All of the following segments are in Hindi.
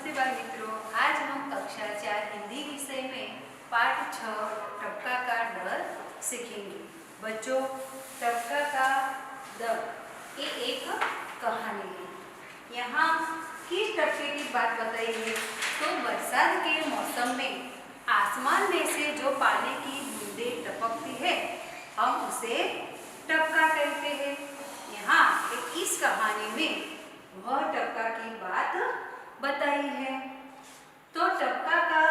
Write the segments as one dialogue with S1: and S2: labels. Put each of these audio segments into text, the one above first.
S1: नमस्ते बाल मित्रों, आज हम कक्षा 4 हिंदी विषय में पाठ 6 टपका का डर सीखेंगे। बच्चों, टपका का डर ये एक कहानी है। यहाँ किस टपके की बात बताई है? तो बरसात के मौसम में आसमान में से जो पानी की बूंदें टपकती है, हम उसे टपका कहते हैं। यहाँ इस कहानी में वह टपका की बात बताई है। तो टपका का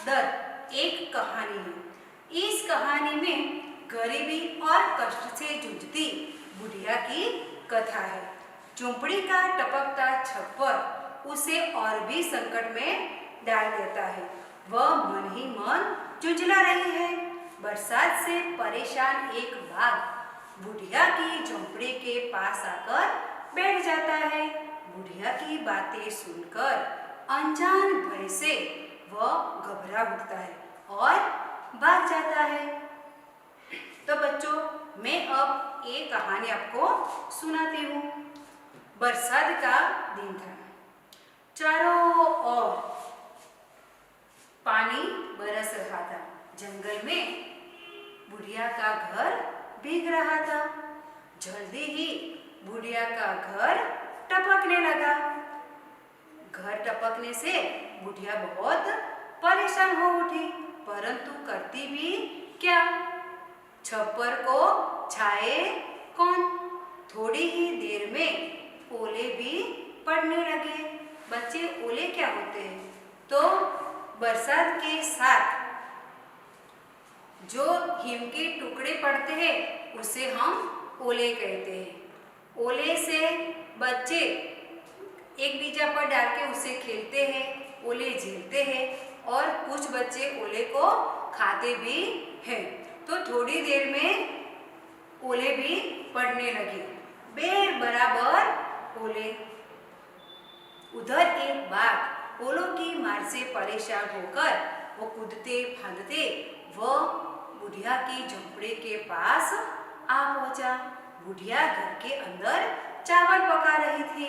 S1: दर्द एक कहानी है। इस कहानी में गरीबी और कष्ट से जूझती बुढ़िया की कथा है। झोंपड़ी का टपकता छप्पर उसे और भी संकट में डाल देता है। वह मन ही मन झुंझला रही है। बरसात से परेशान एक बाघ बुढ़िया की झोंपड़ी के पास आकर बैठ जाता है। बुढ़िया की बातें सुनकर अनजान भय से वह घबरा उठता है और भाग जाता है। तो बच्चों, मैं अब ये कहानी आपको सुनाती हूँ। बरसात का दिन था। चारों ओर पानी बरस रहा था। जंगल में बुढ़िया का घर भीग रहा था। जल्दी ही बुढ़िया का घर टपकने लगा। घर टपकने से बुढ़िया बहुत परेशान हो उठी, परंतु करती भी क्या? छप्पर को छाए कौन? थोड़ी ही देर में ओले भी पड़ने लगे। बच्चे, ओले क्या होते हैं? तो बरसात के साथ जो हिम के टुकड़े पड़ते हैं उसे हम ओले कहते हैं। ओले से बच्चे एक बीजा पर डाल के उसे खेलते हैं, ओले झेलते हैं और कुछ बच्चे ओले को खाते भी हैं। तो थोड़ी देर में ओले भी पड़ने लगे, बेर बराबर ओले। उधर एक बाघ ओलों की मार से परेशान होकर वो कूदते फांदते वो बुढ़िया की झोंपड़ी के पास आ पहुंचा। बुढ़िया घर के अंदर चावल पका रही थी।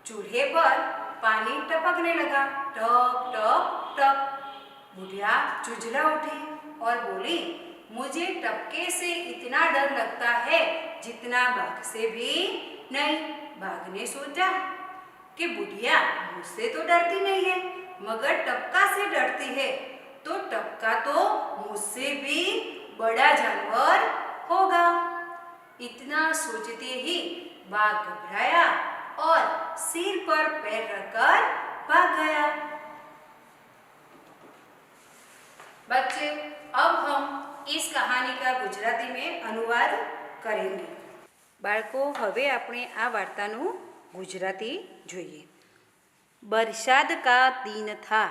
S1: चूल्हे पर पानी टपकने लगा, टप टप टप। बुढ़िया झुंझला उठी और बोली, मुझे टपके से इतना डर लगता है जितना बाघ से भी नहीं। बाघ ने सोचा कि बुढ़िया मुझसे तो डरती नहीं है, मगर टपका से डरती है, तो टपका तो मुझसे भी बड़ा जानवर होगा। इतना सोचते ही बाघ घबराया और सिर पर पैर रखकर भाग गया। बच्चे, अब हम इस कहानी का गुजराती में अनुवाद करेंगे। बाळको, હવે આપણે આ વાર્તાનું ગુજરાતી જોઈએ। બરસાદ કા દિન થા।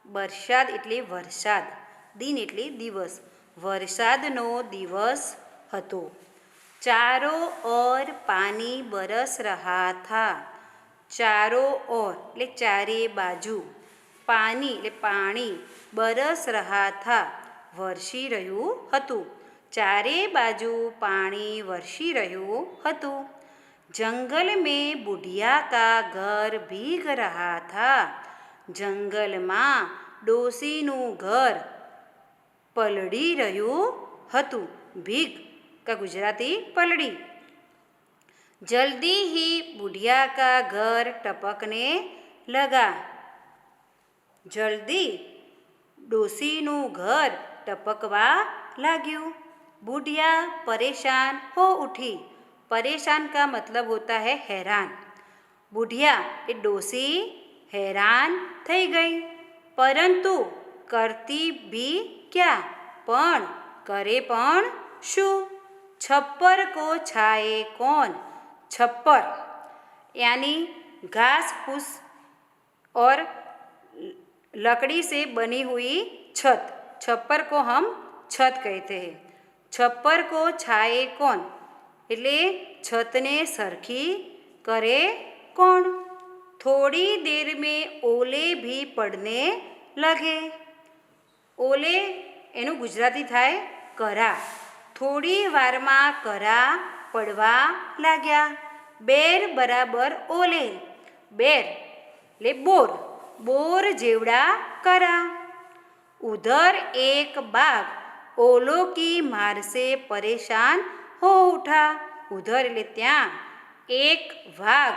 S1: બરસાદ એટલે વરસાદ, દિન એટલે દિવસ। વરસાદનો દિવસ હતો। चारों ओर पानी बरस रहा था। चारों ओर એટલે ચારે બાજુ, પાણી એટલે પાણી, બરસ રહા થા વરસી રહ્યું હતું। ચારે બાજુ પાણી વરસી રહ્યું હતું। जंगल में बुढ़िया का घर भीग रहा था। जंगल में डोसीનું घर પલળી રહ્યું હતું। ભીગ का गुजराती पलड़ी। जल्दी ही बुढ़िया का घर टपकने लगा। जल्दी डोसीનું घर टपकवा लाग्યું। बुढ़िया परेशान हो उठी। परेशान का मतलब होता है हैरान। बुढ़िया ए डोसी हैरान થઈ ગઈ, परंतु करती भी क्या? पण करे पण शू? छप्पर को छाए कौन? छप्पर यानी घास फूस और लकड़ी से बनी हुई छत। छप्पर को हम छत कहते हैं। छप्पर को छाए कौन એટલે છતને સરખી કરે कौन? थोड़ी देर में ओले भी पड़ने लगे। ओले એનું ગુજરાતી થાય કરા। थोड़ी वार में करा पड़वा लाग्या। बेर बराबर ओले। बेर એટલે બોર बोर जेवड़ा करा। उधर एक बाघ ओलों की मार से परेशान हो उठा। उधर ले त्या एक वाघ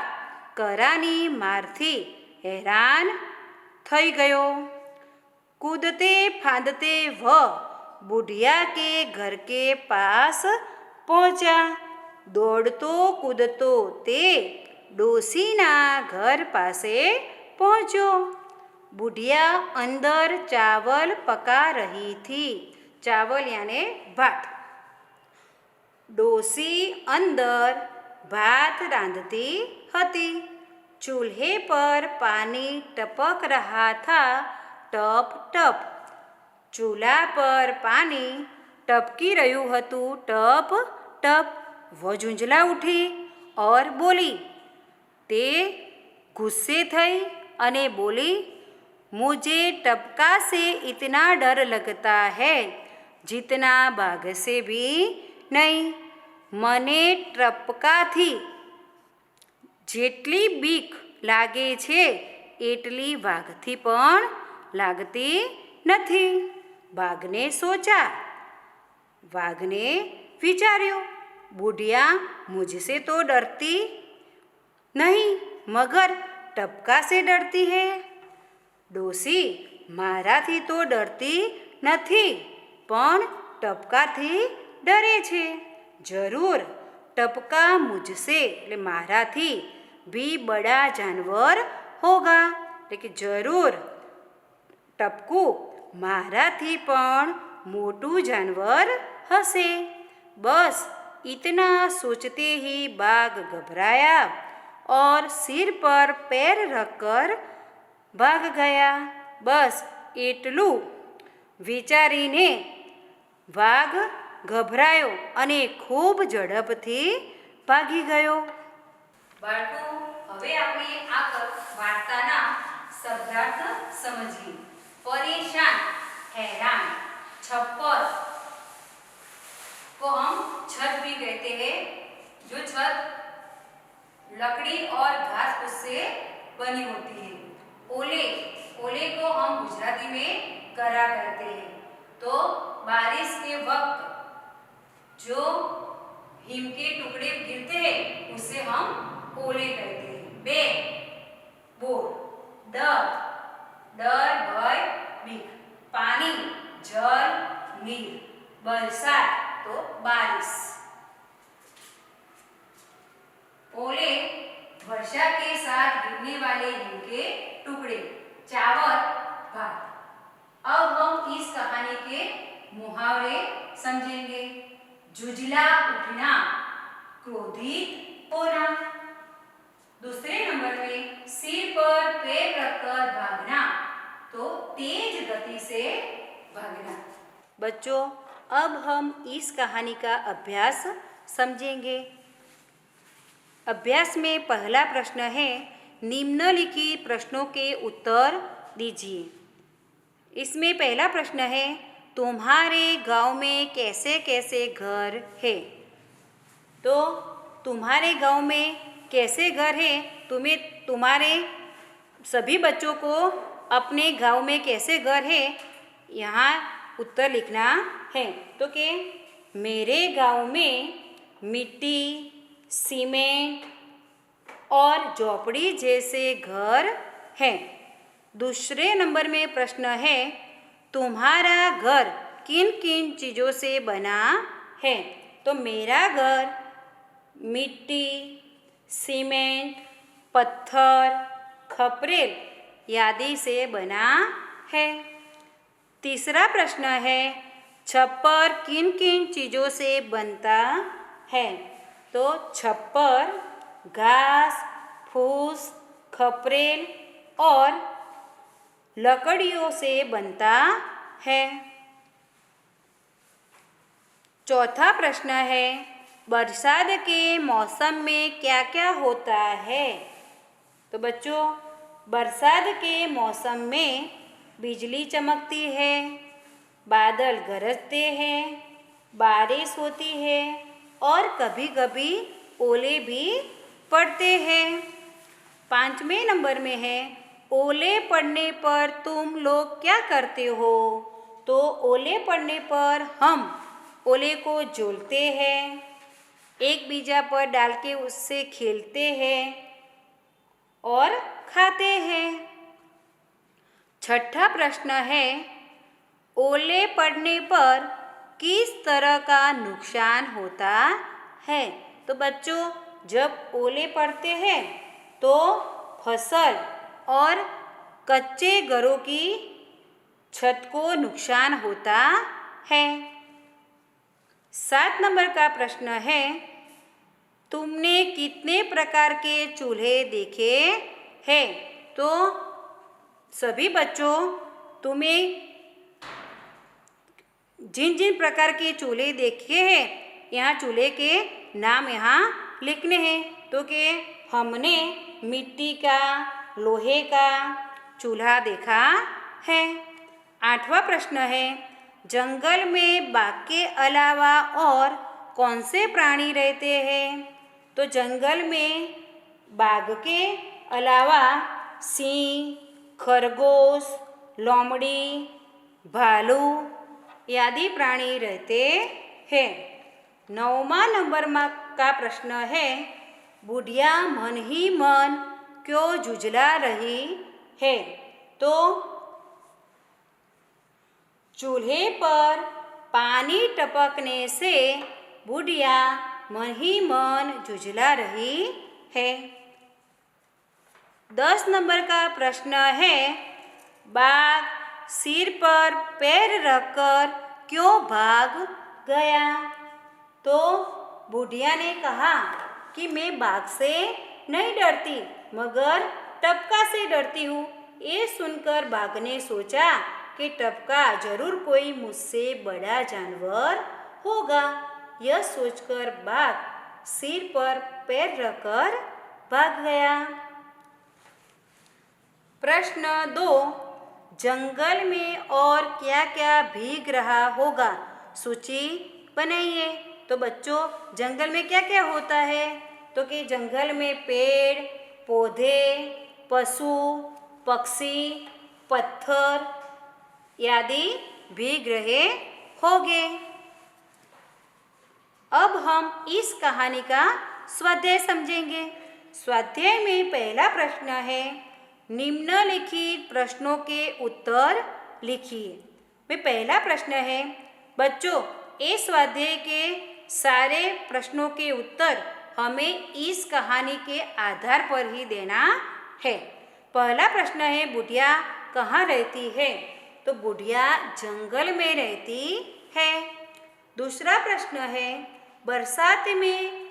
S1: करानी मारथी हैरान थई गयो। कूदते फांदते वह बुढ़िया के घर के पास पहुंचा। दौड़तो कूदतो ते डोसीना घर पासे पहुंचो। बुढ़िया अंदर चावल पका रही थी। चावल यानी भात। डोसी अंदर भात रांधती हती। चूल्हे पर पानी टपक रहा था, टप टप। चूल्हा पर पानी टपकी रह्યું હતું, टप टप। वह झुंझला उठी और बोली। ते गुस्से थई अने बोली, मुझे टपका से इतना डर लगता है जितना बाघ से भी नहीं। मने टपकाथी जेटली बीक लागे छे एटली वाघथी पण लागती नहीं। बाघ ने सोचा। वाघ ने विचार्यो, बुढ़िया मुझसे तो डरती नहीं मगर टपका से डरती है। डोसी माराथी तो डरती नहीं पण टपकाथी डरे छे। जरूर टपका मुझसे એટલે મારાથી भी बड़ा जानवर होगा। એટલે કે જરૂર ટપકું મારાથી પણ मोटू जानवर हसे। बस इतना सोचते ही बाघ घबराया और सिर पर पैर रखकर भाग गया। बस एटलू विचारीने वाघ गभरायो अने खूब झड़पथी भागी गयो। बाळको हवे आपणे आ वार्ताना शब्दार्थ समझीए। परेशान, हैरान। छप्पर को हम छत भी कहते हैं। जो छत लकड़ी और घास उससे बनी होती है। ओले, ओले को हम गुजराती में करा कहते हैं। तो बारिश के वक्त जो हिम के टुकड़े गिरते हैं उसे हम ओले कहते हैं। बे, बोर। डर, डर भय बीक। पानी, जल नीर। बरसात तो बारिश। ओले वर्षा के साथ गिरने वाले हिम के टुकड़े। चावल भात। अब हम इस कहानी के मुहावरे समझेंगे। जुझला उठना, क्रोधित होना। दूसरे नंबर में सिर पर पैर रखकर भागना, तो तेज गति से भागना। बच्चों अब हम इस कहानी का अभ्यास समझेंगे। अभ्यास में पहला प्रश्न है, निम्नलिखित प्रश्नों के उत्तर दीजिए। इसमें पहला प्रश्न है, तुम्हारे गांव में कैसे कैसे घर है। तो तुम्हारे गांव में कैसे घर है, तुम्हारे सभी बच्चों को अपने गांव में कैसे घर है यहाँ उत्तर लिखना है। तो कि मेरे गांव में मिट्टी, सीमेंट और झोपड़ी जैसे घर हैं। दूसरे नंबर में प्रश्न है, तुम्हारा घर किन किन चीज़ों से बना है। तो मेरा घर मिट्टी, सीमेंट, पत्थर, खपरेल आदि से बना है। तीसरा प्रश्न है, छप्पर किन किन चीज़ों से बनता है। तो छप्पर घास, फूस, खपरेल और लकड़ियों से बनता है। चौथा प्रश्न है, बरसात के मौसम में क्या क्या होता है। तो बच्चों बरसात के मौसम में बिजली चमकती है, बादल गरजते हैं, बारिश होती है और कभी कभी ओले भी पड़ते हैं। 5वें नंबर में है, ओले पड़ने पर तुम लोग क्या करते हो? तो ओले पड़ने पर हम ओले को जोलते हैं, एक बीजा पर डाल के उससे खेलते हैं और खाते हैं। छठा प्रश्न है, ओले पड़ने पर किस तरह का नुकसान होता है? तो बच्चों, जब ओले पड़ते हैं तो फसल और कच्चे घरों की छत को नुकसान होता है। 7 नंबर का प्रश्न है, तुमने कितने प्रकार के चूल्हे देखे हैं? तो सभी बच्चों, तुम्हें जिन जिन प्रकार के चूल्हे देखे हैं, यहाँ चूल्हे के नाम यहाँ लिखने हैं। तो कि हमने मिट्टी का, लोहे का चूल्हा देखा है। 8वां प्रश्न है, जंगल में बाघ के अलावा और कौन से प्राणी रहते हैं? तो जंगल में बाघ के अलावा सिंह, खरगोश, लोमड़ी, भालू आदि प्राणी रहते हैं। 9वां नंबर का प्रश्न है, बुढ़िया मन ही मन क्यों झुझला रही है? तो चूल्हे पर पानी टपकने से बुढ़िया मन ही मन झुझला रही है। 10 नंबर का प्रश्न है, बाघ सिर पर पैर रखकर क्यों भाग गया? तो बुढ़िया ने कहा कि मैं बाघ से नहीं डरती मगर टपका से डरती हूँ। ये सुनकर बाघ ने सोचा कि टपका जरूर कोई मुझसे बड़ा जानवर होगा। यह सोचकर बाघ सिर पर पैर रखकर भाग गया। प्रश्न 2, जंगल में और क्या क्या भीग रहा होगा? सूची बनाइए। तो बच्चों, जंगल में क्या क्या होता है? तो कि जंगल में पेड़, पौधे, पशु, पक्षी, पत्थर आदि भीग रहे होंगे। अब हम इस कहानी का स्वाध्याय समझेंगे। स्वाध्याय में पहला प्रश्न है, निम्नलिखित प्रश्नों के उत्तर लिखिए। में पहला प्रश्न है, बच्चों इस स्वाध्याय के सारे प्रश्नों के उत्तर हमें इस कहानी के आधार पर ही देना है। पहला प्रश्न है, बुढ़िया कहाँ रहती है? तो बुढ़िया जंगल में रहती है। दूसरा प्रश्न है, बरसात में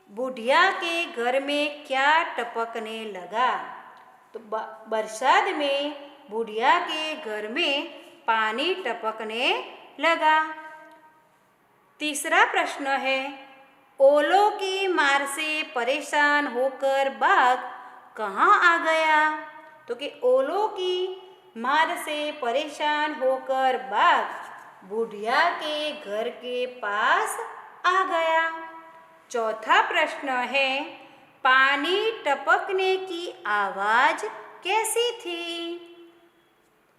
S1: बुढ़िया के घर में क्या टपकने लगा? तो बरसात में बुढ़िया के घर में पानी टपकने लगा। तीसरा प्रश्न है, ओलों की मार से परेशान होकर बाघ कहाँ आ गया? तो कि ओलों की मार से परेशान होकर बाघ बुढ़िया के घर के पास आ गया। चौथा प्रश्न है, पानी टपकने की आवाज कैसी थी?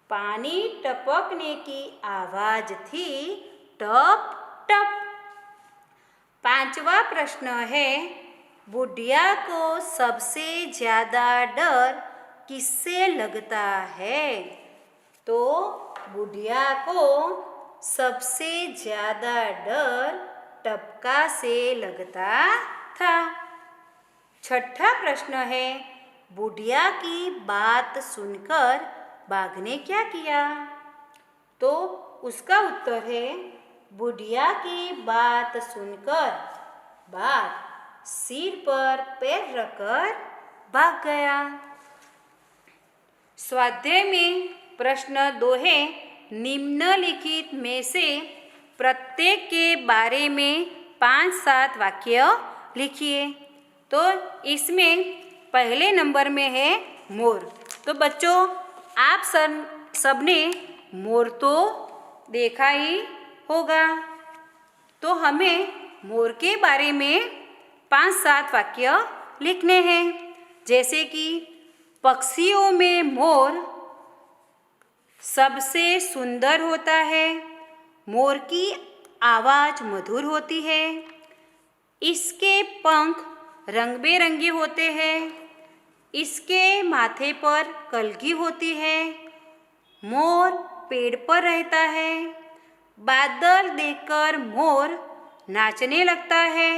S1: पानी टपकने की आवाज थी टप टप। पांचवा प्रश्न है, बुढ़िया को सबसे ज्यादा डर किससे लगता है? तो बुढ़िया को सबसे ज्यादा डर टपका से लगता था। छठा प्रश्न है, बुढ़िया की बात सुनकर बाघ ने क्या किया? तो उसका उत्तर है, बुढ़िया की बात सुनकर बाघ सिर पर पैर रखकर भाग गया। स्वाध्याय में प्रश्न 2 है, निम्नलिखित में से प्रत्येक के बारे में 5-7 वाक्य लिखिए। तो इसमें पहले नंबर में है मोर। तो बच्चों, आप सबने मोर तो देखा ही होगा। तो हमें मोर के बारे में 5-7 वाक्य लिखने हैं। जैसे कि पक्षियों में मोर सबसे सुंदर होता है। मोर की आवाज़ मधुर होती है। इसके पंख रंग बिरंगे होते हैं। इसके माथे पर कलगी होती है। मोर पेड़ पर रहता है। बादल देखकर मोर नाचने लगता है।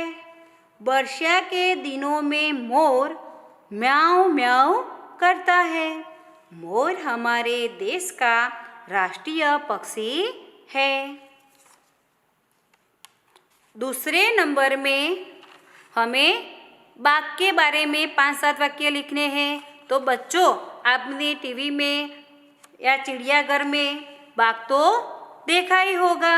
S1: वर्षा के दिनों में मोर म्याऊं म्याऊं करता है। मोर हमारे देश का राष्ट्रीय पक्षी है। दूसरे नंबर में हमें बाघ के बारे में 5-7 वाक्य लिखने हैं। तो बच्चों, आपने टीवी में या चिड़ियाघर में बाघ तो देखा ही होगा।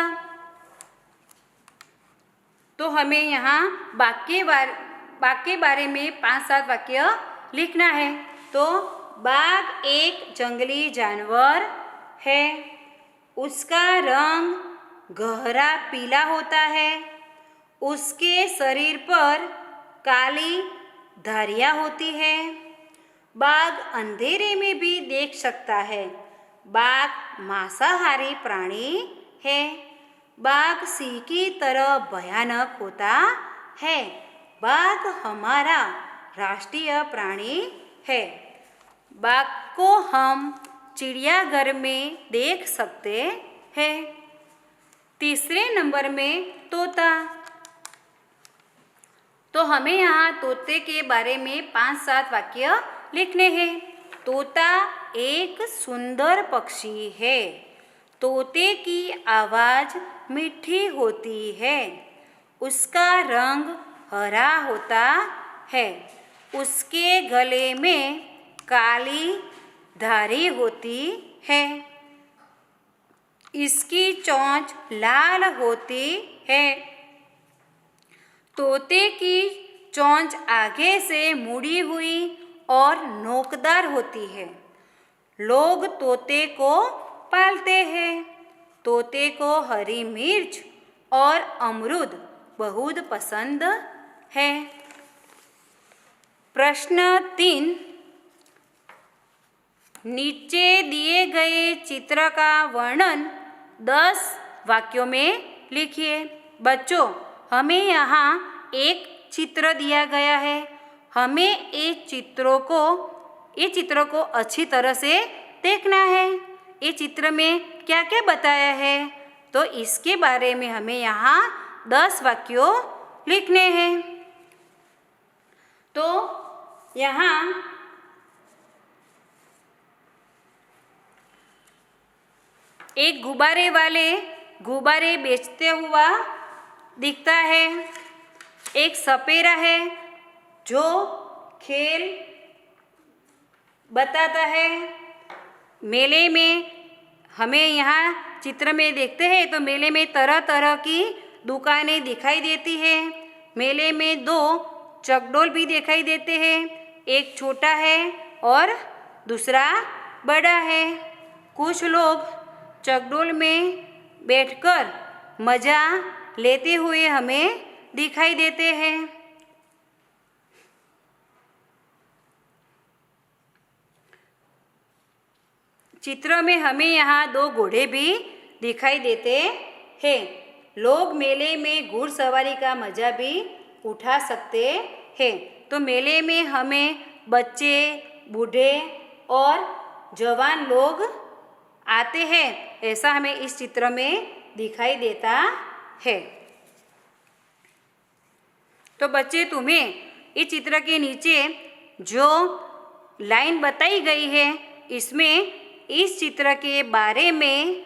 S1: तो हमें यहाँ बाघ के बारे में 5-7 वाक्य लिखना है। तो बाघ एक जंगली जानवर है। उसका रंग गहरा पीला होता है। उसके शरीर पर काली धारियाँ होती है। बाघ अंधेरे में भी देख सकता है। बाघ मांसाहारी प्राणी है। बाघ सिंह की तरह भयानक होता है। बाघ हमारा राष्ट्रीय प्राणी है। बाघ को हम चिड़ियाघर में देख सकते हैं। तीसरे नंबर में तोता। तो हमें यहाँ तोते के बारे में 5-7 वाक्य लिखने हैं। तोता एक सुंदर पक्षी है। तोते की आवाज़ मीठी होती है। उसका रंग हरा होता है। उसके गले में काली धारी होती है। इसकी चोंच लाल होती है। तोते की चोंच आगे से मुड़ी हुई और नोकदार होती है। लोग तोते को पालते हैं। तोते को हरी मिर्च और अमरूद बहुत पसंद है। प्रश्न 3, नीचे दिए गए चित्र का वर्णन 10 वाक्यों में लिखिए। बच्चों, हमें यहाँ एक चित्र दिया गया है। हमें ये चित्रों को अच्छी तरह से देखना है। ये चित्र में क्या क्या बताया है, तो इसके बारे में हमें यहाँ 10 वाक्यों लिखने हैं। तो यहाँ एक गुब्बारे बेचते हुआ दिखता है। एक सपेरा है जो खेल बताता है। मेले में हमें यहाँ चित्र में देखते हैं तो मेले में तरह तरह की दुकानें दिखाई देती है। मेले में 2 चकडोल भी दिखाई देते हैं। एक छोटा है और दूसरा बड़ा है। कुछ लोग चकडोल में बैठकर मज़ा लेते हुए हमें दिखाई देते हैं। चित्र में हमें यहाँ 2 घोड़े भी दिखाई देते हैं। लोग मेले में घुड़सवारी का मज़ा भी उठा सकते हैं। तो मेले में हमें बच्चे, बूढ़े और जवान लोग आते हैं, ऐसा हमें इस चित्र में दिखाई देता है। तो बच्चे, तुम्हें इस चित्र के नीचे जो लाइन बताई गई है, इसमें इस चित्र के बारे में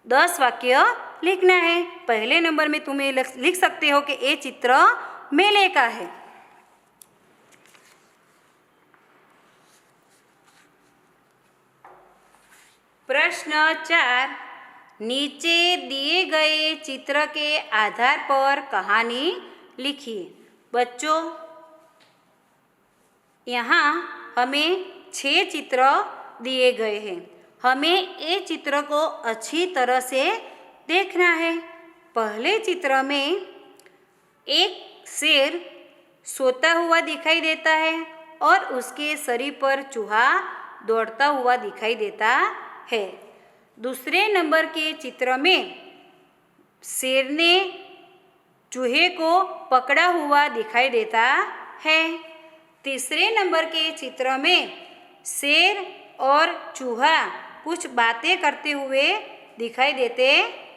S1: 10 वाक्य लिखना है। पहले नंबर में तुम्हें लिख सकते हो कि ये चित्र मेले का है। प्रश्न 4, नीचे दिए गए चित्र के आधार पर कहानी लिखिए। बच्चों, यहाँ हमें 6 चित्र दिए गए हैं। हमें ये चित्र को अच्छी तरह से देखना है। पहले चित्र में एक शेर सोता हुआ दिखाई देता है और उसके शरीर पर चूहा दौड़ता हुआ दिखाई देता है। दूसरे नंबर के चित्र में शेर ने चूहे को पकड़ा हुआ दिखाई देता है। तीसरे नंबर के चित्र में शेर और चूहा कुछ बातें करते हुए दिखाई देते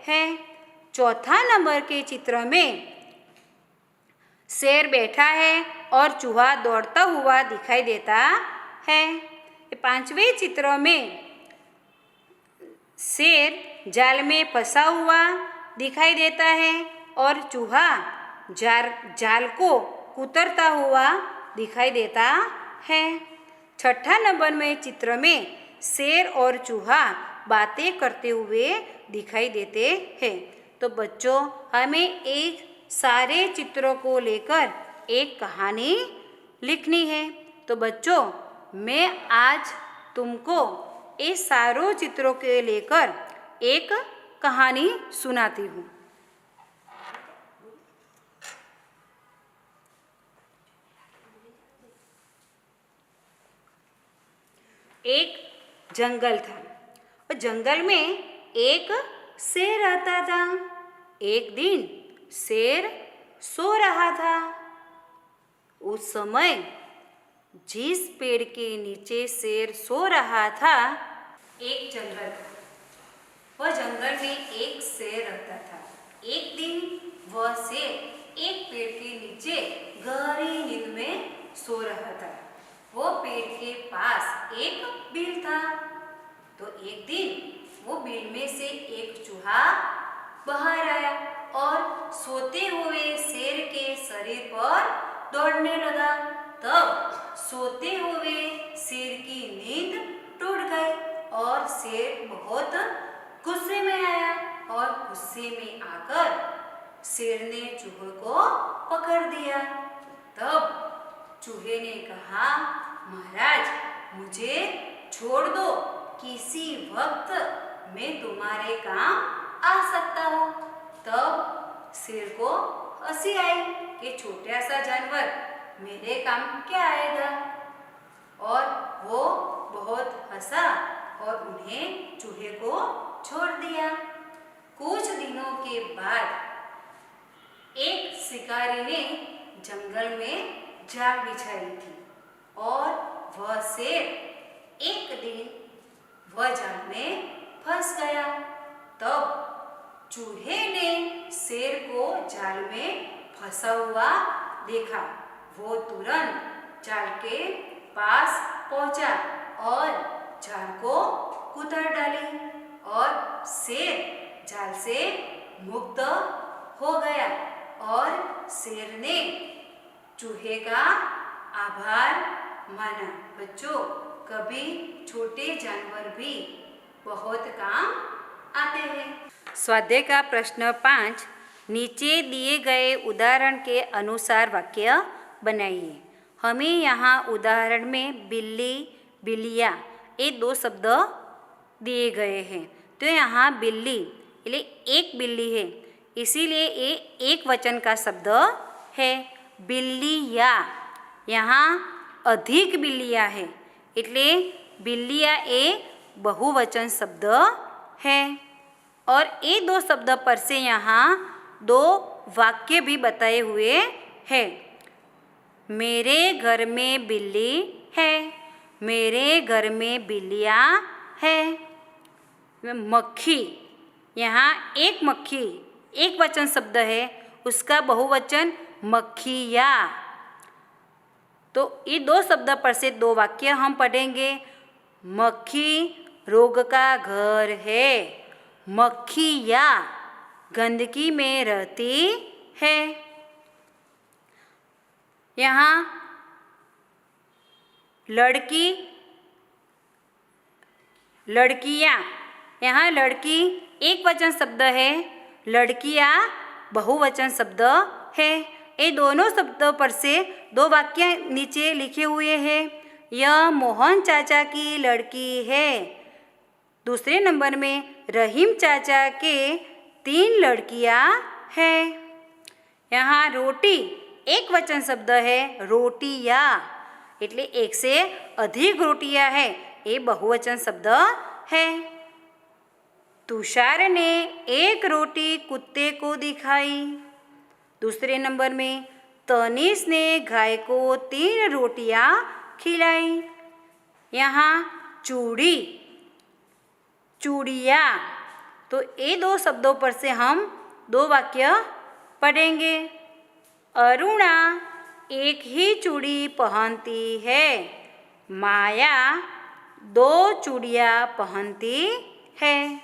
S1: हैं। चौथा नंबर के चित्र में शेर बैठा है और चूहा दौड़ता हुआ दिखाई देता है। पांचवें चित्र में शेर जाल में फंसा हुआ दिखाई देता है और चूहा जाल को कुतरता हुआ दिखाई देता है। छठा नंबर में चित्र में शेर और चूहा बातें करते हुए दिखाई देते हैं। तो बच्चों, हमें एक सारे चित्रों को लेकर एक कहानी लिखनी है। तो बच्चों, मैं आज तुमको इस सारों चित्रों के लेकर एक कहानी सुनाती हूँ। एक जंगल था और जंगल में एक शेर रहता था। एक दिन शेर सो रहा था। उस समय जिस पेड़ के नीचे शेर सो रहा था, एक जंगल था। वह जंगल में एक शेर रहता था। एक दिन वह शेर एक पेड़ के नीचे गहरी नींद में सो रहा था। वो पेड़ के पास एक बिल था। तो एक दिन वो बिल में से एक चूहा बाहर आया और सोते हुए शेर के शरीर पर दौड़ने लगा। तब सोते हुए शेर की नींद टूट गई और शेर बहुत गुस्से में आया और गुस्से में आकर शेर ने चूहे को पकड़ दिया। तब चूहे ने कहा, महाराज, मुझे छोड़ दो, किसी वक्त मैं तुम्हारे काम आ सकता हूँ। तब शेर को हंसी आई कि छोटा सा जानवर मेरे काम क्या आएगा। और वो बहुत हंसा और उन्हें चूहे को छोड़ दिया। कुछ दिनों के बाद एक शिकारी ने जंगल में जाल बिछाई थी और वह शेर एक दिन वह जाल में फंस गया। तब चूहे ने शेर को जाल में फंसा हुआ देखा। वो तुरंत जाल के पास पहुंचा और जाल को कुतर डाली और शेर जाल से मुक्त हो गया। और शेर ने चूहे का आभार माना। बच्चों, कभी छोटे जानवर भी बहुत काम आते हैं। स्वाध्याय का प्रश्न 5, नीचे दिए गए उदाहरण के अनुसार वाक्य बनाइए। हमें यहाँ उदाहरण में बिल्ली, बिल्लिया ये 2 शब्द दिए गए हैं। तो यहाँ बिल्ली એટલે एक बिल्ली है, इसीलिए ये एक वचन का शब्द है। बिल्लिया, यहाँ अधिक बिल्लियाँ है, એટલે बिल्लिया ये बहुवचन शब्द है। और ये 2 शब्द पर से यहाँ 2 वाक्य भी बताए हुए हैं। मेरे घर में बिल्ली है, मेरे घर में बिल्लियाँ है। मक्खी, यहाँ एक मक्खी एक वचन शब्द है, उसका बहुवचन मक्खिया। तो ये 2 शब्द पर से 2 वाक्य हम पढ़ेंगे। मक्खी रोग का घर है, मक्खिया गंदगी में रहती है। यहाँ लड़की, लड़कियाँ, यहाँ लड़की एक वचन शब्द है, लड़कियाँ बहुवचन शब्द है। ये दोनों शब्दों पर से 2 वाक्य नीचे लिखे हुए हैं। यह मोहन चाचा की लड़की है। दूसरे नंबर में रहीम चाचा के 3 लड़कियाँ हैं। यहाँ रोटी एक वचन शब्द है, रोटियाँ। एटले एक से अधिक रोटियां है, ये बहुवचन शब्द है। तुषार ने एक रोटी कुत्ते को दिखाई। दूसरे नंबर में तनीष ने गाय को 3 रोटियां खिलाई। यहाँ चूड़ी, चूड़िया, तो ये 2 शब्दों पर से हम 2 वाक्य पढ़ेंगे। अरुणा एक ही चूड़ी पहनती है, माया 2 चूड़ियाँ पहनती है।